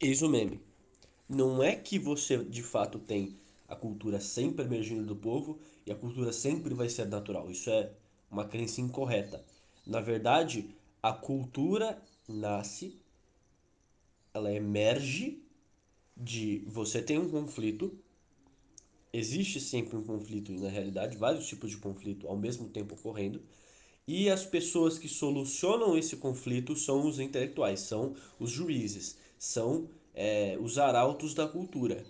Eis o meme. Não é que você de fato tem a cultura sempre emergindo do povo e a cultura sempre vai ser natural. Isso é uma crença incorreta. Na verdade, a cultura nasce, ela emerge de você tem um conflito, existe sempre um conflito na realidade, vários tipos de conflito ao mesmo tempo ocorrendo, e as pessoas que solucionam esse conflito são os intelectuais, são os juízes, são os arautos da cultura,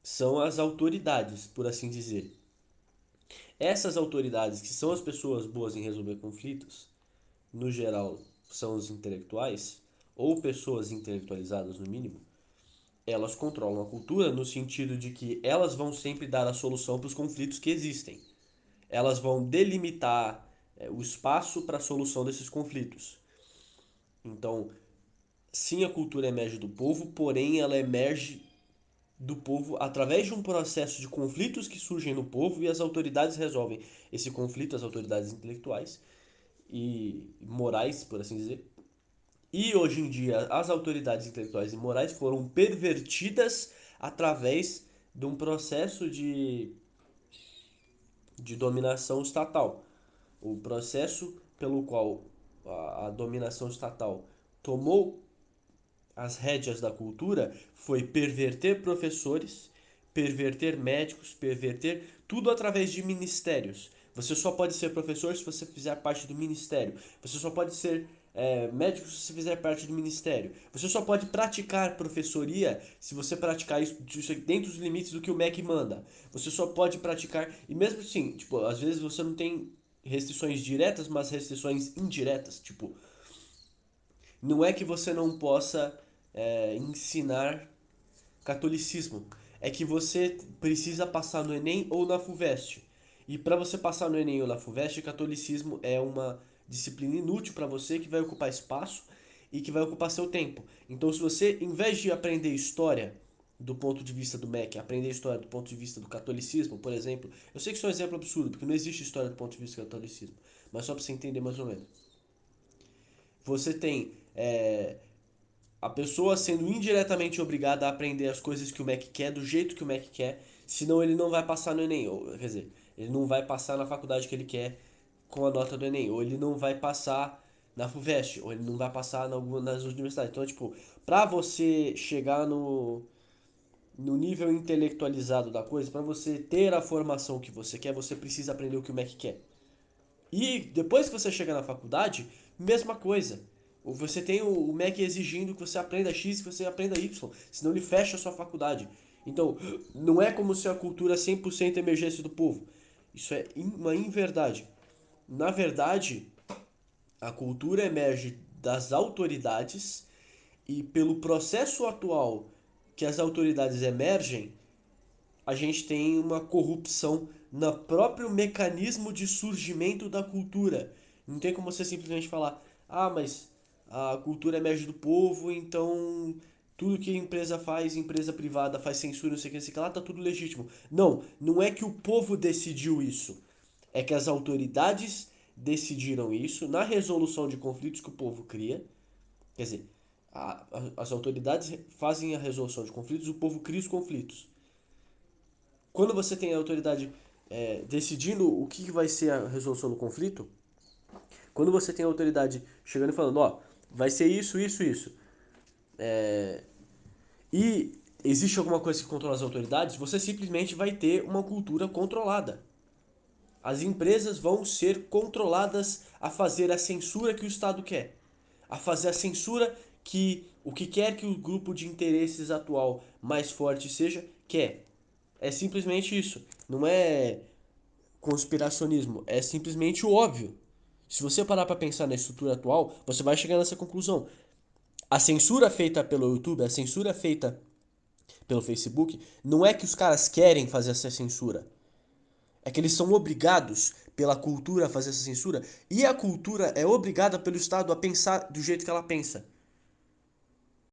são as autoridades, por assim dizer. Essas autoridades, que são as pessoas boas em resolver conflitos, no geral são os intelectuais, ou pessoas intelectualizadas no mínimo, elas controlam a cultura no sentido de que elas vão sempre dar a solução para os conflitos que existem. Elas vão delimitar o espaço para a solução desses conflitos. Então, sim, a cultura emerge do povo, porém ela emerge do povo através de um processo de conflitos que surgem no povo e as autoridades resolvem esse conflito, as autoridades intelectuais e morais, por assim dizer. E hoje em dia as autoridades intelectuais e morais foram pervertidas através de um processo de dominação estatal. O processo pelo qual a dominação estatal tomou as rédeas da cultura foi perverter professores, perverter médicos, perverter tudo através de ministérios. Você só pode ser professor se você fizer parte do ministério. Você só pode ser médico se você fizer parte do ministério. Você só pode praticar professoria se você praticar isso dentro dos limites do que o MEC manda. Você só pode praticar, e mesmo assim, tipo, às vezes você não tem restrições diretas, mas restrições indiretas. Tipo, não é que você não possa ensinar catolicismo. É que você precisa passar no Enem ou na FUVEST. E para você passar no Enem ou na FUVEST, catolicismo é uma disciplina inútil para você que vai ocupar espaço e que vai ocupar seu tempo. Então, se você, em vez de aprender história do ponto de vista do MEC, aprender história do ponto de vista do catolicismo, por exemplo, eu sei que isso é um exemplo absurdo, porque não existe história do ponto de vista do catolicismo, mas só para você entender mais ou menos. Você tem a pessoa sendo indiretamente obrigada a aprender as coisas que o Mac quer, do jeito que o Mac quer, senão ele não vai passar no Enem, ou, quer dizer, ele não vai passar na faculdade que ele quer com a nota do Enem, ou ele não vai passar na FUVEST, ou ele não vai passar nas universidades. Então, tipo, pra você chegar no nível intelectualizado da coisa, pra você ter a formação que você quer, você precisa aprender o que o Mac quer. E depois que você chega na faculdade, mesma coisa. Você tem o MEC exigindo que você aprenda X e que você aprenda Y, senão ele fecha a sua faculdade. Então, não é como se a cultura 100% emergesse do povo. Isso é uma inverdade. Na verdade, a cultura emerge das autoridades e pelo processo atual que as autoridades emergem, a gente tem uma corrupção no próprio mecanismo de surgimento da cultura. Não tem como você simplesmente falar, ah, mas a cultura emerge do povo, então tudo que a empresa faz, empresa privada faz censura, não sei o que, não sei o que lá, tá tudo legítimo. Não, não é que o povo decidiu isso. É que as autoridades decidiram isso na resolução de conflitos que o povo cria. Quer dizer, as autoridades fazem a resolução de conflitos, o povo cria os conflitos. Quando você tem a autoridade decidindo o que vai ser a resolução do conflito, quando você tem a autoridade chegando e falando, ó, vai ser isso, isso, isso, e existe alguma coisa que controla as autoridades, você simplesmente vai ter uma cultura controlada. As empresas vão ser controladas a fazer a censura que o Estado quer, a fazer a censura que o que quer que o grupo de interesses atual mais forte seja, quer. É simplesmente isso. Não é conspiracionismo, é simplesmente o óbvio. Se você parar para pensar na estrutura atual, você vai chegar nessa conclusão. A censura feita pelo YouTube, a censura feita pelo Facebook, não é que os caras querem fazer essa censura. É que eles são obrigados pela cultura a fazer essa censura. E a cultura é obrigada pelo Estado a pensar do jeito que ela pensa.